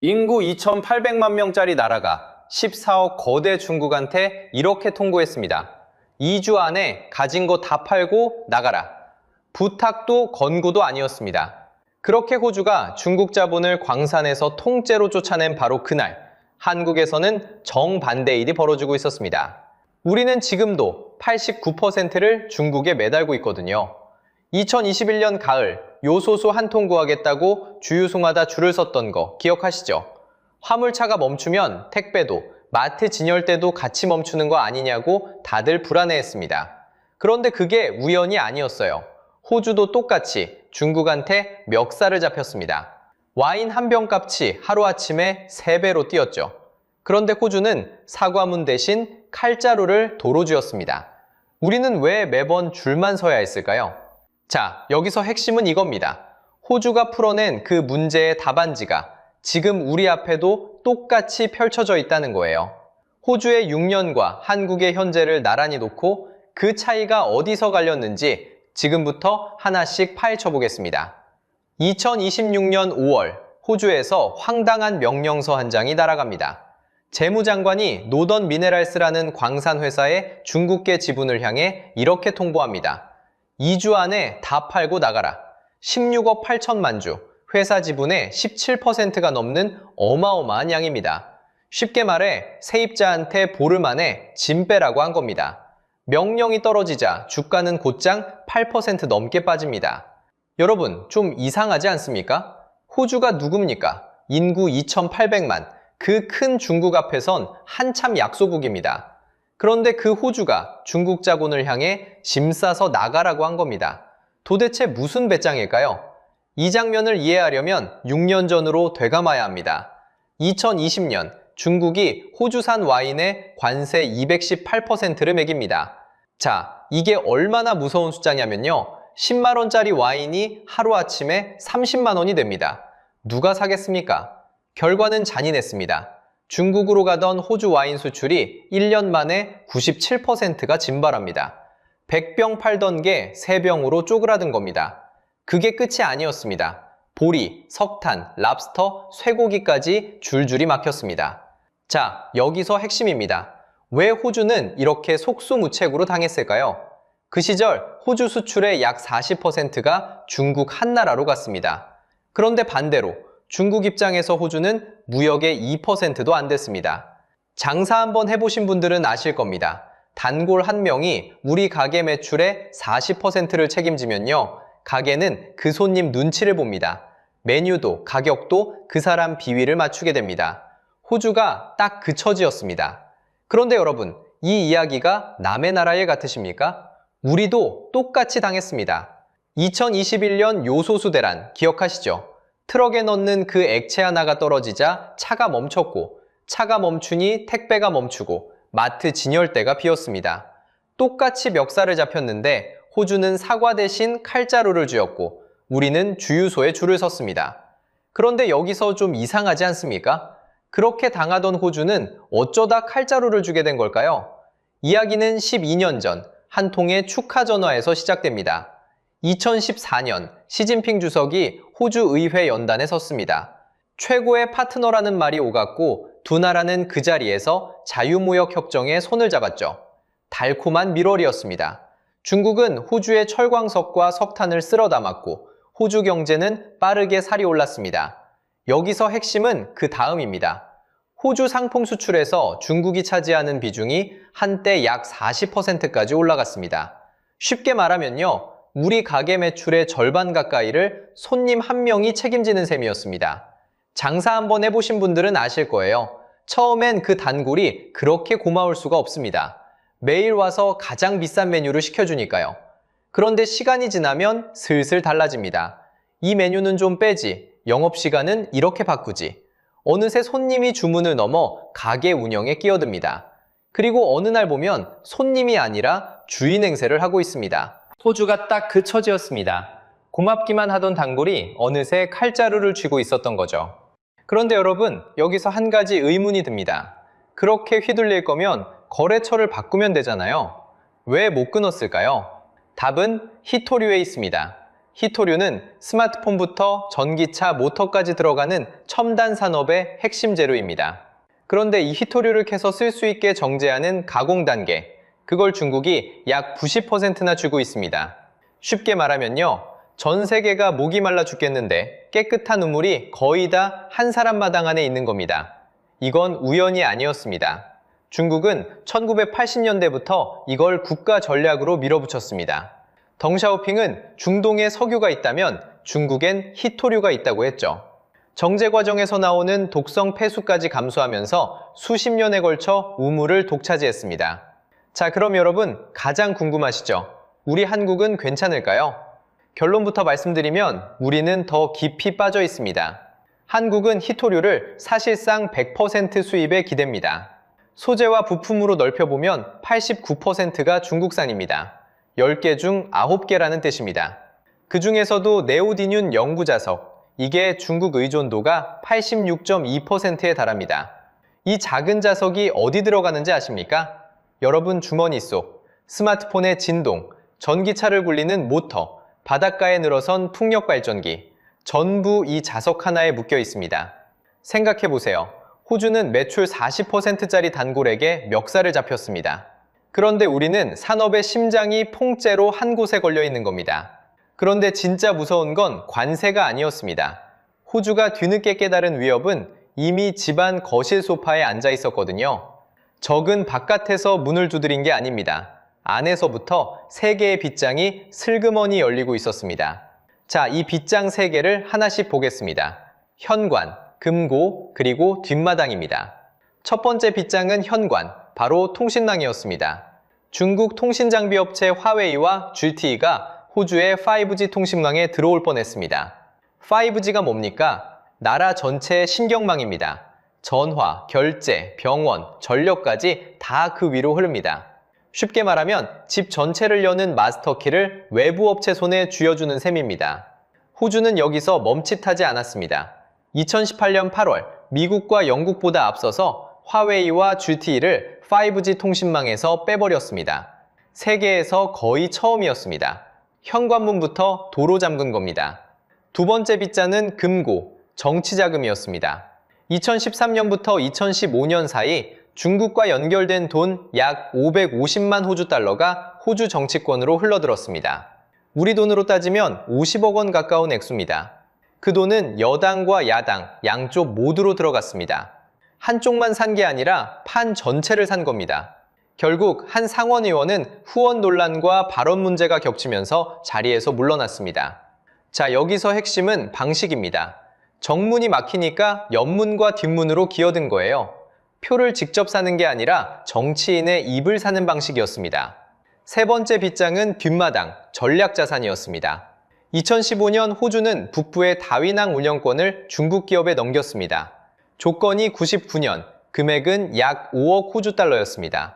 인구 2,800만 명짜리 나라가 14억 거대 중국한테 이렇게 통보했습니다. 2주 안에 가진 거 다 팔고 나가라. 부탁도 권고도 아니었습니다. 그렇게 호주가 중국 자본을 광산에서 통째로 쫓아낸 바로 그날, 한국에서는 정반대 일이 벌어지고 있었습니다. 우리는 지금도 89%를 중국에 매달고 있거든요. 2021년 가을 요소수 한 통 구하겠다고 주유소마다 줄을 섰던 거 기억하시죠? 화물차가 멈추면 택배도, 마트 진열대도 같이 멈추는 거 아니냐고 다들 불안해했습니다. 그런데 그게 우연이 아니었어요. 호주도 똑같이 중국한테 멱살을 잡혔습니다. 와인 한 병 값이 하루아침에 3배로 뛰었죠. 그런데 호주는 사과문 대신 칼자루를 도로 쥐었습니다. 우리는 왜 매번 줄만 서야 했을까요? 자, 여기서 핵심은 이겁니다. 호주가 풀어낸 그 문제의 답안지가 지금 우리 앞에도 똑같이 펼쳐져 있다는 거예요. 호주의 6년과 한국의 현재를 나란히 놓고 그 차이가 어디서 갈렸는지 지금부터 하나씩 파헤쳐 보겠습니다. 2026년 5월 호주에서 황당한 명령서 한 장이 날아갑니다. 재무장관이 노던 미네랄스라는 광산회사의 중국계 지분을 향해 이렇게 통보합니다. 2주 안에 다 팔고 나가라. 16억 8천만 주, 회사 지분의 17%가 넘는 어마어마한 양입니다. 쉽게 말해 세입자한테 보름 안에 짐 빼라고 한 겁니다. 명령이 떨어지자 주가는 곧장 8% 넘게 빠집니다. 여러분, 좀 이상하지 않습니까? 호주가 누굽니까? 인구 2,800만, 그 큰 중국 앞에선 한참 약소국입니다. 그런데 그 호주가 중국 자본을 향해 짐 싸서 나가라고 한 겁니다. 도대체 무슨 배짱일까요? 이 장면을 이해하려면 6년 전으로 되감아야 합니다. 2020년 중국이 호주산 와인에 관세 218%를 매깁니다. 자, 이게 얼마나 무서운 숫자냐면요. 10만 원짜리 와인이 하루아침에 30만 원이 됩니다. 누가 사겠습니까? 결과는 잔인했습니다. 중국으로 가던 호주 와인 수출이 1년 만에 97%가 증발합니다. 100병 팔던 게 3병으로 쪼그라든 겁니다. 그게 끝이 아니었습니다. 보리, 석탄, 랍스터, 쇠고기까지 줄줄이 막혔습니다. 자, 여기서 핵심입니다. 왜 호주는 이렇게 속수무책으로 당했을까요? 그 시절 호주 수출의 약 40%가 중국 한나라로 갔습니다. 그런데 반대로 중국 입장에서 호주는 무역의 2%도 안 됐습니다. 장사 한번 해보신 분들은 아실 겁니다. 단골 한 명이 우리 가게 매출의 40%를 책임지면요. 가게는 그 손님 눈치를 봅니다. 메뉴도 가격도 그 사람 비위를 맞추게 됩니다. 호주가 딱 그 처지였습니다. 그런데 여러분, 이 이야기가 남의 나라일 같으십니까? 우리도 똑같이 당했습니다. 2021년 요소수 대란 기억하시죠? 트럭에 넣는 그 액체 하나가 떨어지자 차가 멈췄고, 차가 멈추니 택배가 멈추고 마트 진열대가 비었습니다. 똑같이 멱살을 잡혔는데 호주는 사과 대신 칼자루를 쥐었고 우리는 주유소에 줄을 섰습니다. 그런데 여기서 좀 이상하지 않습니까? 그렇게 당하던 호주는 어쩌다 칼자루를 주게 된 걸까요? 이야기는 12년 전 한 통의 축하 전화에서 시작됩니다. 2014년 시진핑 주석이 호주 의회 연단에 섰습니다. 최고의 파트너라는 말이 오갔고 두 나라는 그 자리에서 자유무역 협정에 손을 잡았죠. 달콤한 밀월이었습니다. 중국은 호주의 철광석과 석탄을 쓸어 담았고 호주 경제는 빠르게 살이 올랐습니다. 여기서 핵심은 그 다음입니다. 호주 상품 수출에서 중국이 차지하는 비중이 한때 약 40%까지 올라갔습니다. 쉽게 말하면요. 우리 가게 매출의 절반 가까이를 손님 한 명이 책임지는 셈이었습니다. 장사 한번 해보신 분들은 아실 거예요. 처음엔 그 단골이 그렇게 고마울 수가 없습니다. 매일 와서 가장 비싼 메뉴를 시켜주니까요. 그런데 시간이 지나면 슬슬 달라집니다. 이 메뉴는 좀 빼지, 영업시간은 이렇게 바꾸지. 어느새 손님이 주문을 넘어 가게 운영에 끼어듭니다. 그리고 어느 날 보면 손님이 아니라 주인 행세를 하고 있습니다. 호주가 딱 그 처지였습니다. 고맙기만 하던 단골이 어느새 칼자루를 쥐고 있었던 거죠. 그런데 여러분, 여기서 한 가지 의문이 듭니다. 그렇게 휘둘릴 거면 거래처를 바꾸면 되잖아요. 왜 못 끊었을까요? 답은 히토류에 있습니다. 희토류는 스마트폰부터 전기차, 모터까지 들어가는 첨단 산업의 핵심 재료입니다. 그런데 이 희토류를 캐서 쓸 수 있게 정제하는 가공 단계, 그걸 중국이 약 90%나 주고 있습니다. 쉽게 말하면요, 전 세계가 목이 말라 죽겠는데 깨끗한 우물이 거의 다 한 사람 마당 안에 있는 겁니다. 이건 우연이 아니었습니다. 중국은 1980년대부터 이걸 국가 전략으로 밀어붙였습니다. 덩샤오핑은 중동에 석유가 있다면 중국엔 희토류가 있다고 했죠. 정제 과정에서 나오는 독성 폐수까지 감수하면서 수십 년에 걸쳐 우물을 독차지했습니다. 자, 그럼 여러분 가장 궁금하시죠? 우리 한국은 괜찮을까요? 결론부터 말씀드리면 우리는 더 깊이 빠져 있습니다. 한국은 희토류를 사실상 100% 수입에 기댑니다. 소재와 부품으로 넓혀보면 89%가 중국산입니다. 10개 중 9개라는 뜻입니다. 그 중에서도 네오디듐 영구자석, 이게 중국 의존도가 86.2%에 달합니다. 이 작은 자석이 어디 들어가는지 아십니까? 여러분 주머니 속, 스마트폰의 진동, 전기차를 굴리는 모터, 바닷가에 늘어선 풍력발전기, 전부 이 자석 하나에 묶여 있습니다. 생각해보세요. 호주는 매출 40%짜리 단골에게 멱살을 잡혔습니다. 그런데 우리는 산업의 심장이 통째로 한 곳에 걸려 있는 겁니다. 그런데 진짜 무서운 건 관세가 아니었습니다. 호주가 뒤늦게 깨달은 위협은 이미 집안 거실 소파에 앉아 있었거든요. 적은 바깥에서 문을 두드린 게 아닙니다. 안에서부터 3개의 빗장이 슬그머니 열리고 있었습니다. 자, 이 빗장 3개를 하나씩 보겠습니다. 현관, 금고, 그리고 뒷마당입니다. 첫 번째 빗장은 현관, 바로 통신망이었습니다. 중국 통신장비업체 화웨이와 GTE가 호주의 5G 통신망에 들어올 뻔했습니다. 5G가 뭡니까? 나라 전체의 신경망입니다. 전화, 결제, 병원, 전력까지 다 그 위로 흐릅니다. 쉽게 말하면 집 전체를 여는 마스터키를 외부 업체 손에 쥐어주는 셈입니다. 호주는 여기서 멈칫하지 않았습니다. 2018년 8월 미국과 영국보다 앞서서 화웨이와 GTE를 5G 통신망에서 빼버렸습니다. 세계에서 거의 처음이었습니다. 현관문부터 도로 잠근 겁니다. 두 번째 빗자는 금고, 정치자금이었습니다. 2013년부터 2015년 사이 중국과 연결된 돈 약 550만 호주 달러가 호주 정치권으로 흘러들었습니다. 우리 돈으로 따지면 50억 원 가까운 액수입니다. 그 돈은 여당과 야당, 양쪽 모두로 들어갔습니다. 한쪽만 산 게 아니라 판 전체를 산 겁니다. 결국 한 상원의원은 후원 논란과 발언 문제가 겹치면서 자리에서 물러났습니다. 자, 여기서 핵심은 방식입니다. 정문이 막히니까 옆문과 뒷문으로 기어든 거예요. 표를 직접 사는 게 아니라 정치인의 입을 사는 방식이었습니다. 세 번째 빗장은 뒷마당, 전략자산이었습니다. 2015년 호주는 북부의 다위낭 운영권을 중국 기업에 넘겼습니다. 조건이 99년, 금액은 약 5억 호주 달러였습니다.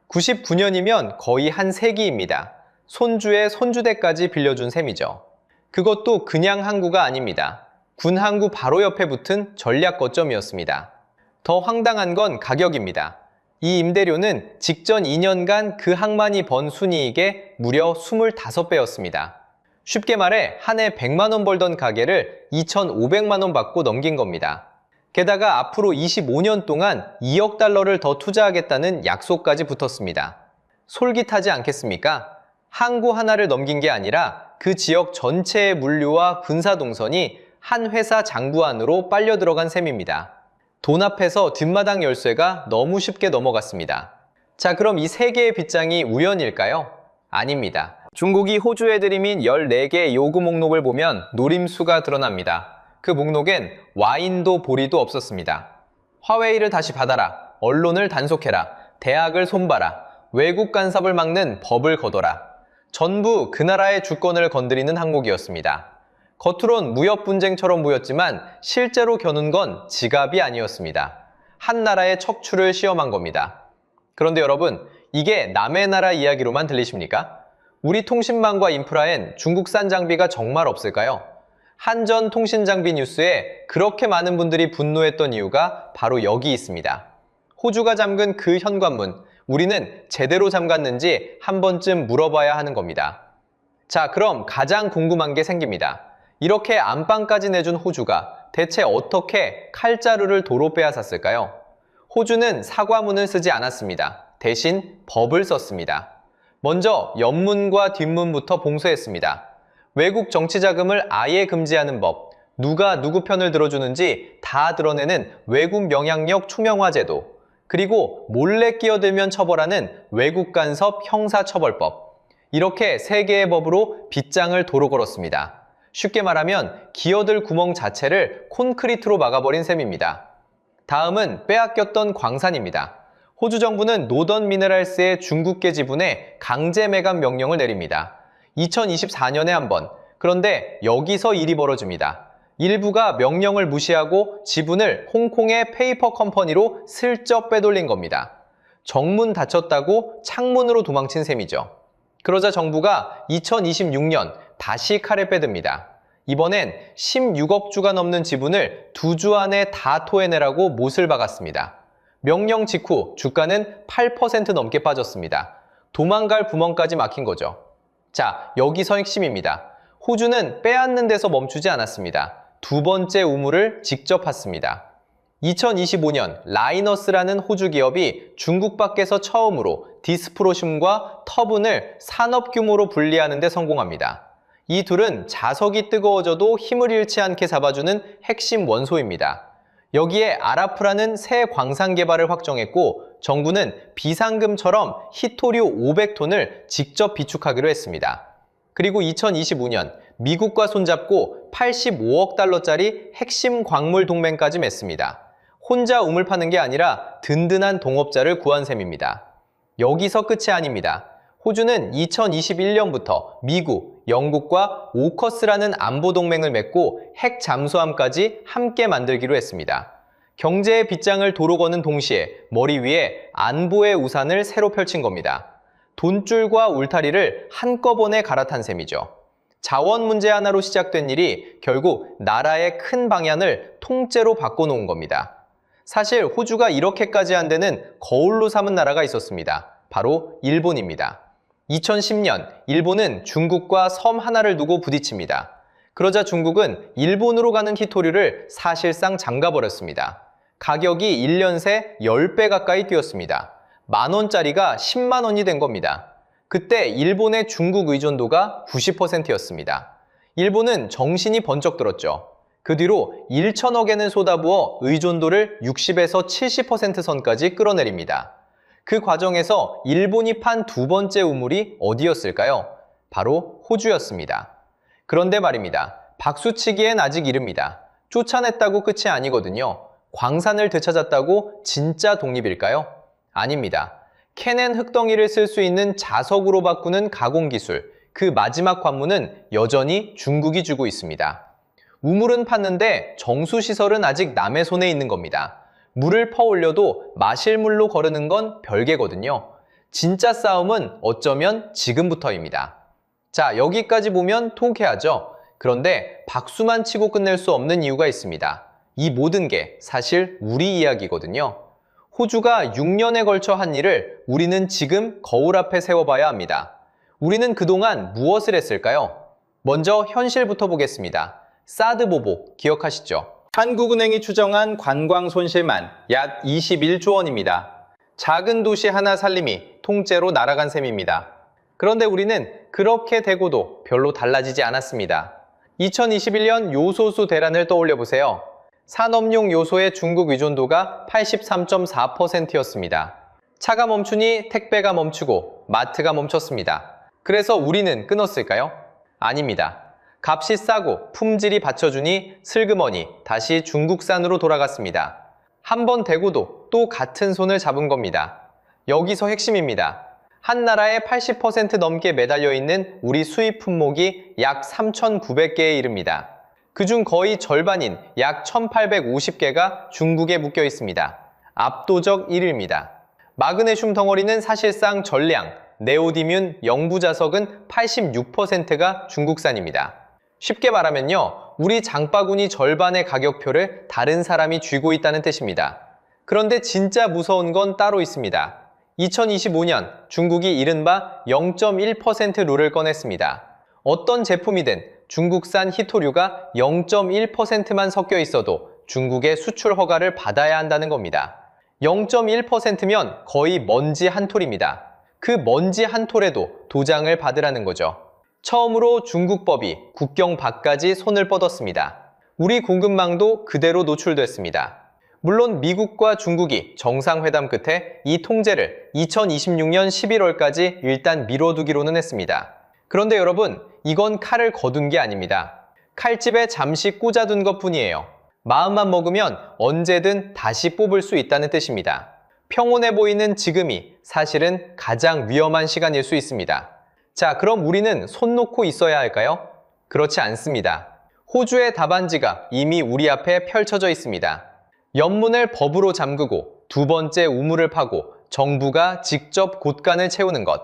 99년이면 거의 한 세기입니다. 손주의 손주대까지 빌려준 셈이죠. 그것도 그냥 항구가 아닙니다. 군 항구 바로 옆에 붙은 전략 거점이었습니다. 더 황당한 건 가격입니다. 이 임대료는 직전 2년간 그 항만이 번 순이익의 무려 25배였습니다. 쉽게 말해 한 해 100만 원 벌던 가게를 2,500만 원 받고 넘긴 겁니다. 게다가 앞으로 25년 동안 2억 달러를 더 투자하겠다는 약속까지 붙었습니다. 솔깃하지 않겠습니까? 항구 하나를 넘긴 게 아니라 그 지역 전체의 물류와 군사동선이 한 회사 장부 안으로 빨려 들어간 셈입니다. 돈 앞에서 뒷마당 열쇠가 너무 쉽게 넘어갔습니다. 자, 그럼 이 3개의 빗장이 우연일까요? 아닙니다. 중국이 호주에 들이민 14개의 요구 목록을 보면 노림수가 드러납니다. 그 목록엔 와인도 보리도 없었습니다. 화웨이를 다시 받아라, 언론을 단속해라, 대학을 손봐라, 외국 간섭을 막는 법을 거둬라. 전부 그 나라의 주권을 건드리는 항목이었습니다. 겉으론 무역 분쟁처럼 보였지만 실제로 겨눈 건 지갑이 아니었습니다. 한 나라의 척추를 시험한 겁니다. 그런데 여러분, 이게 남의 나라 이야기로만 들리십니까? 우리 통신망과 인프라엔 중국산 장비가 정말 없을까요? 한전 통신장비 뉴스에 그렇게 많은 분들이 분노했던 이유가 바로 여기 있습니다. 호주가 잠근 그 현관문, 우리는 제대로 잠갔는지 한 번쯤 물어봐야 하는 겁니다. 자, 그럼 가장 궁금한 게 생깁니다. 이렇게 안방까지 내준 호주가 대체 어떻게 칼자루를 도로 빼앗았을까요? 호주는 사과문을 쓰지 않았습니다. 대신 법을 썼습니다. 먼저 옆문과 뒷문부터 봉쇄했습니다. 외국 정치 자금을 아예 금지하는 법, 누가 누구 편을 들어주는지 다 드러내는 외국 영향력 투명화 제도, 그리고 몰래 끼어들면 처벌하는 외국 간섭 형사처벌법. 이렇게 세 개의 법으로 빗장을 도로 걸었습니다. 쉽게 말하면 기어들 구멍 자체를 콘크리트로 막아버린 셈입니다. 다음은 빼앗겼던 광산입니다. 호주 정부는 노던 미네랄스의 중국계 지분에 강제 매각 명령을 내립니다. 2024년에 한 번. 그런데 여기서 일이 벌어집니다. 일부가 명령을 무시하고 지분을 홍콩의 페이퍼 컴퍼니로 슬쩍 빼돌린 겁니다. 정문 닫혔다고 창문으로 도망친 셈이죠. 그러자 정부가 2026년 다시 칼을 빼듭니다. 이번엔 16억 주가 넘는 지분을 2주 안에 다 토해내라고 못을 박았습니다. 명령 직후 주가는 8% 넘게 빠졌습니다. 도망갈 구멍까지 막힌 거죠. 자, 여기서 핵심입니다. 호주는 빼앗는 데서 멈추지 않았습니다. 두 번째 우물을 직접 팠습니다. 2025년 라이너스라는 호주 기업이 중국 밖에서 처음으로 디스프로슘과 터분을 산업 규모로 분리하는 데 성공합니다. 이 둘은 자석이 뜨거워져도 힘을 잃지 않게 잡아주는 핵심 원소입니다. 여기에 아라프라는 새 광산 개발을 확정했고 정부는 비상금처럼 히토류 500톤을 직접 비축하기로 했습니다. 그리고 2025년 미국과 손잡고 85억 달러짜리 핵심 광물 동맹까지 맺습니다. 혼자 우물 파는 게 아니라 든든한 동업자를 구한 셈입니다. 여기서 끝이 아닙니다. 호주는 2021년부터 미국, 영국과 오커스라는 안보 동맹을 맺고 핵 잠수함까지 함께 만들기로 했습니다. 경제의 빗장을 도로 거는 동시에 머리 위에 안보의 우산을 새로 펼친 겁니다. 돈줄과 울타리를 한꺼번에 갈아탄 셈이죠. 자원 문제 하나로 시작된 일이 결국 나라의 큰 방향을 통째로 바꿔놓은 겁니다. 사실 호주가 이렇게까지 한 데는 거울로 삼은 나라가 있었습니다. 바로 일본입니다. 2010년 일본은 중국과 섬 하나를 두고 부딪힙니다. 그러자 중국은 일본으로 가는 히토류를 사실상 잠가버렸습니다. 가격이 1년 새 10배 가까이 뛰었습니다. 만원짜리가 10만 원이 된 겁니다. 그때 일본의 중국 의존도가 90%였습니다. 일본은 정신이 번쩍 들었죠. 그 뒤로 1천억엔을 쏟아부어 의존도를 60에서 70% 선까지 끌어내립니다. 그 과정에서 일본이 판 두 번째 우물이 어디였을까요? 바로 호주였습니다. 그런데 말입니다. 박수치기엔 아직 이릅니다. 쫓아냈다고 끝이 아니거든요. 광산을 되찾았다고 진짜 독립일까요? 아닙니다. 캐넨 흙덩이를 쓸 수 있는 자석으로 바꾸는 가공기술, 그 마지막 관문은 여전히 중국이 주고 있습니다. 우물은 팠는데 정수시설은 아직 남의 손에 있는 겁니다. 물을 퍼올려도 마실 물로 거르는 건 별개거든요. 진짜 싸움은 어쩌면 지금부터입니다. 자, 여기까지 보면 통쾌하죠? 그런데 박수만 치고 끝낼 수 없는 이유가 있습니다. 이 모든 게 사실 우리 이야기거든요. 호주가 6년에 걸쳐 한 일을 우리는 지금 거울 앞에 세워봐야 합니다. 우리는 그동안 무엇을 했을까요? 먼저 현실부터 보겠습니다. 사드 보복 기억하시죠? 한국은행이 추정한 관광 손실만 약 21조 원입니다. 작은 도시 하나 살림이 통째로 날아간 셈입니다. 그런데 우리는 그렇게 되고도 별로 달라지지 않았습니다. 2021년 요소수 대란을 떠올려 보세요. 산업용 요소의 중국 의존도가 83.4%였습니다. 차가 멈추니 택배가 멈추고 마트가 멈췄습니다. 그래서 우리는 끊었을까요? 아닙니다. 값이 싸고 품질이 받쳐주니 슬그머니 다시 중국산으로 돌아갔습니다. 한 번 대고도 또 같은 손을 잡은 겁니다. 여기서 핵심입니다. 한 나라에 80% 넘게 매달려 있는 우리 수입 품목이 약 3,900개에 이릅니다. 그중 거의 절반인 약 1,850개가 중국에 묶여 있습니다. 압도적 1위입니다. 마그네슘 덩어리는 사실상 전량, 네오디뮴 영부자석은 86%가 중국산입니다. 쉽게 말하면요, 우리 장바구니 절반의 가격표를 다른 사람이 쥐고 있다는 뜻입니다. 그런데 진짜 무서운 건 따로 있습니다. 2025년 중국이 이른바 0.1% 룰을 꺼냈습니다. 어떤 제품이든 중국산 희토류가 0.1%만 섞여 있어도 중국의 수출 허가를 받아야 한다는 겁니다. 0.1%면 거의 먼지 한 톨입니다. 그 먼지 한 톨에도 도장을 받으라는 거죠. 처음으로 중국법이 국경 밖까지 손을 뻗었습니다. 우리 공급망도 그대로 노출됐습니다. 물론 미국과 중국이 정상회담 끝에 이 통제를 2026년 11월까지 일단 미뤄두기로는 했습니다. 그런데 여러분, 이건 칼을 거둔 게 아닙니다. 칼집에 잠시 꽂아둔 것뿐이에요. 마음만 먹으면 언제든 다시 뽑을 수 있다는 뜻입니다. 평온해 보이는 지금이 사실은 가장 위험한 시간일 수 있습니다. 자, 그럼 우리는 손 놓고 있어야 할까요? 그렇지 않습니다. 호주의 답안지가 이미 우리 앞에 펼쳐져 있습니다. 연문을 법으로 잠그고 두 번째 우물을 파고 정부가 직접 곳간을 채우는 것.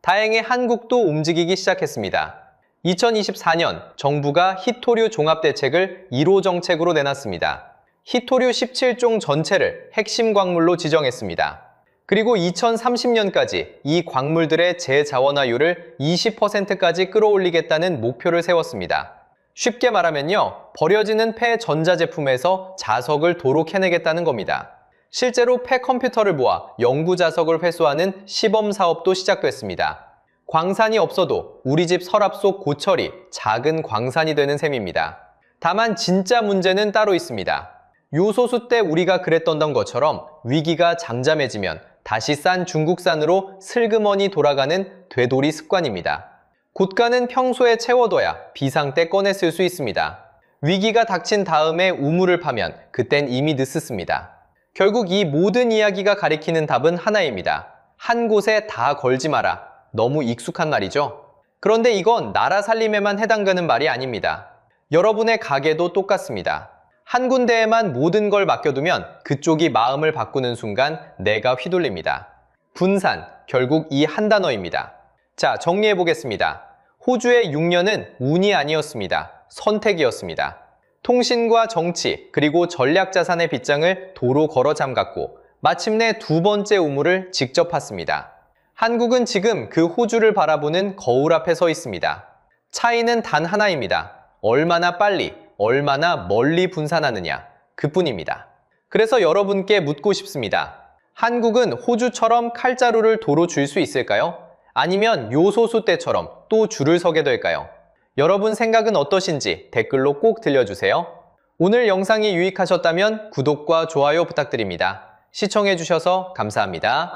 다행히 한국도 움직이기 시작했습니다. 2024년 정부가 희토류 종합대책을 1호 정책으로 내놨습니다. 희토류 17종 전체를 핵심 광물로 지정했습니다. 그리고 2030년까지 이 광물들의 재자원화율을 20%까지 끌어올리겠다는 목표를 세웠습니다. 쉽게 말하면요, 버려지는 폐 전자제품에서 자석을 도로 캐내겠다는 겁니다. 실제로 폐 컴퓨터를 모아 연구 자석을 회수하는 시범 사업도 시작됐습니다. 광산이 없어도 우리 집 서랍 속 고철이 작은 광산이 되는 셈입니다. 다만 진짜 문제는 따로 있습니다. 요소수 때 우리가 그랬던 것처럼 위기가 잠잠해지면 다시 싼 중국산으로 슬그머니 돌아가는 되돌이 습관입니다. 곳간은 평소에 채워둬야 비상 때 꺼내 쓸 수 있습니다. 위기가 닥친 다음에 우물을 파면 그땐 이미 늦었습니다. 결국 이 모든 이야기가 가리키는 답은 하나입니다. 한 곳에 다 걸지 마라. 너무 익숙한 말이죠? 그런데 이건 나라 살림에만 해당되는 말이 아닙니다. 여러분의 가게도 똑같습니다. 한 군데에만 모든 걸 맡겨두면 그쪽이 마음을 바꾸는 순간 내가 휘둘립니다. 분산, 결국 이 한 단어입니다. 자, 정리해보겠습니다. 호주의 6년은 운이 아니었습니다. 선택이었습니다. 통신과 정치, 그리고 전략자산의 빗장을 도로 걸어 잠갔고 마침내 두 번째 우물을 직접 팠습니다. 한국은 지금 그 호주를 바라보는 거울 앞에 서 있습니다. 차이는 단 하나입니다. 얼마나 빨리, 얼마나 멀리 분산하느냐, 그뿐입니다. 그래서 여러분께 묻고 싶습니다. 한국은 호주처럼 칼자루를 도로 줄 수 있을까요? 아니면 요소수 때처럼 또 줄을 서게 될까요? 여러분 생각은 어떠신지 댓글로 꼭 들려주세요. 오늘 영상이 유익하셨다면 구독과 좋아요 부탁드립니다. 시청해주셔서 감사합니다.